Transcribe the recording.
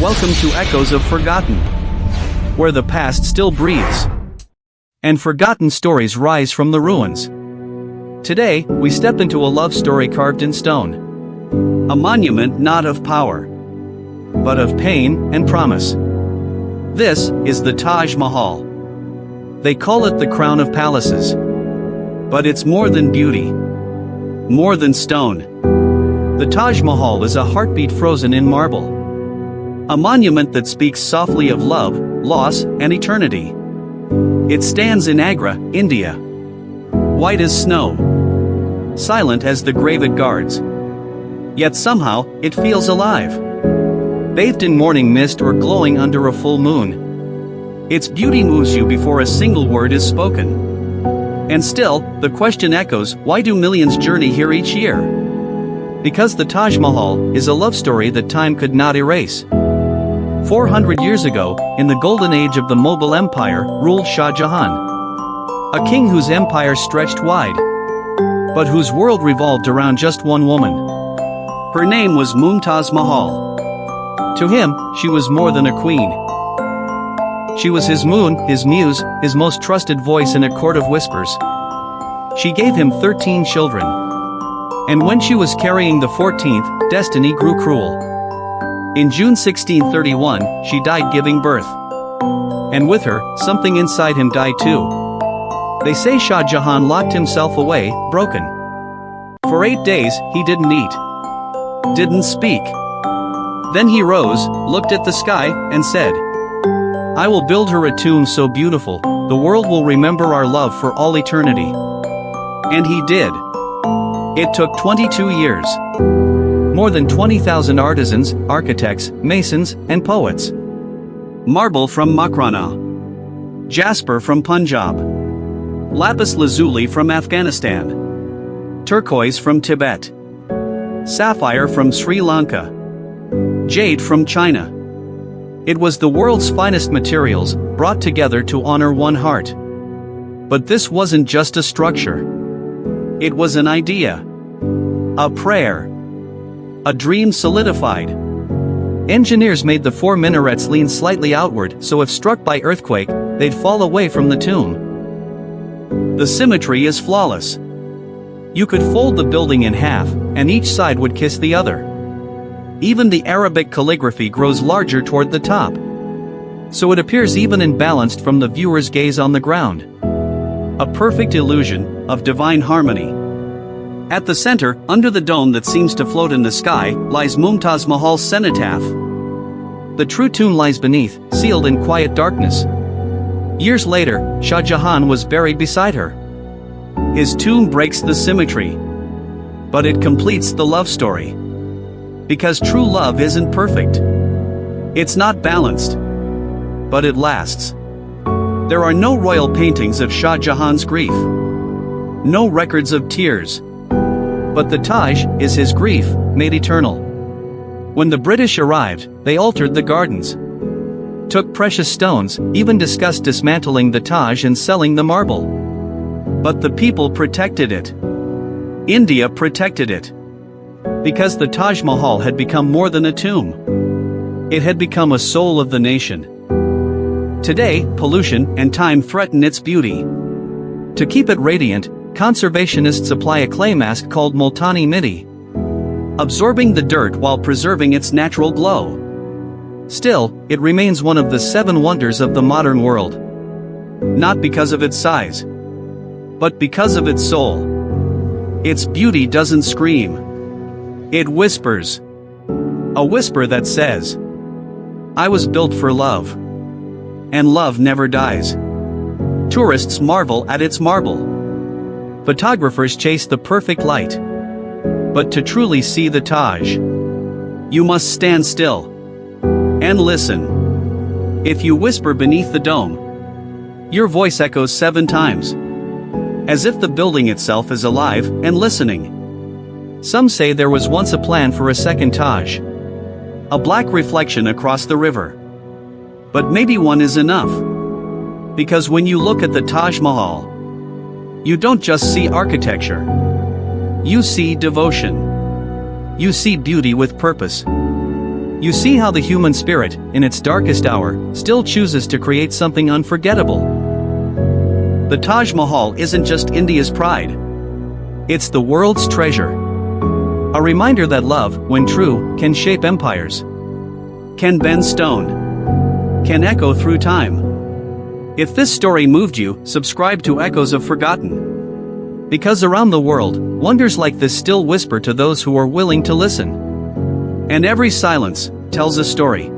Welcome to Echoes of Forgotten, where the past still breathes, and forgotten stories rise from the ruins. Today, we step into a love story carved in stone. A monument not of power, but of pain and promise. This is the Taj Mahal. They call it the crown of palaces. But it's more than beauty. More than stone. The Taj Mahal is a heartbeat frozen in marble. A monument that speaks softly of love, loss, and eternity. It stands in Agra, India. White as snow. Silent as the grave it guards. Yet somehow, it feels alive. Bathed in morning mist or glowing under a full moon. Its beauty moves you before a single word is spoken. And still, the question echoes, why do millions journey here each year? Because the Taj Mahal is a love story that time could not erase. 400 years ago, in the golden age of the Mughal Empire, ruled Shah Jahan. A king whose empire stretched wide, but whose world revolved around just one woman. Her name was Mumtaz Mahal. To him, she was more than a queen. She was his moon, his muse, his most trusted voice in a court of whispers. She gave him 13 children. And when she was carrying the 14th, destiny grew cruel. In June 1631, she died giving birth. And with her, something inside him died too. They say Shah Jahan locked himself away, broken. For 8 days, he didn't eat. Didn't speak. Then he rose, looked at the sky, and said, I will build her a tomb so beautiful, the world will remember our love for all eternity. And he did. It took 22 years. More than 20,000 artisans, architects, masons, and poets. Marble from Makrana. Jasper from Punjab. Lapis lazuli from Afghanistan. Turquoise from Tibet. Sapphire from Sri Lanka. Jade from China. It was the world's finest materials, brought together to honor one heart. But this wasn't just a structure. It was an idea. A prayer. A dream solidified. Engineers made the 4 minarets lean slightly outward so if struck by earthquake, they'd fall away from the tomb. The symmetry is flawless. You could fold the building in half, and each side would kiss the other. Even the Arabic calligraphy grows larger toward the top. So it appears even and balanced from the viewer's gaze on the ground. A perfect illusion of divine harmony. At the center, under the dome that seems to float in the sky, lies Mumtaz Mahal's cenotaph. The true tomb lies beneath, sealed in quiet darkness. Years later, Shah Jahan was buried beside her. His tomb breaks the symmetry. But it completes the love story. Because true love isn't perfect. It's not balanced. But it lasts. There are no royal paintings of Shah Jahan's grief. No records of tears. But the Taj is his grief, made eternal. When the British arrived, they altered the gardens. Took precious stones, even discussed dismantling the Taj and selling the marble. But the people protected it. India protected it. Because the Taj Mahal had become more than a tomb. It had become a soul of the nation. Today, pollution and time threaten its beauty. To keep it radiant, conservationists apply a clay mask called Multani Mitti, absorbing the dirt while preserving its natural glow. Still, it remains one of the 7 wonders of the modern world. Not because of its size, but because of its soul. Its beauty doesn't scream. It whispers. A whisper that says, I was built for love. And love never dies. Tourists marvel at its marble. Photographers chase the perfect light. But to truly see the Taj, you must stand still and listen. If you whisper beneath the dome, your voice echoes 7 times. As if the building itself is alive and listening. Some say there was once a plan for a second Taj. A black reflection across the river. But maybe one is enough. Because when you look at the Taj Mahal, you don't just see architecture. You see devotion. You see beauty with purpose. You see how the human spirit, in its darkest hour, still chooses to create something unforgettable. The Taj Mahal isn't just India's pride. It's the world's treasure. A reminder that love, when true, can shape empires, can bend stone, can echo through time. If this story moved you, subscribe to Echoes of Forgotten. Because around the world, wonders like this still whisper to those who are willing to listen. And every silence tells a story.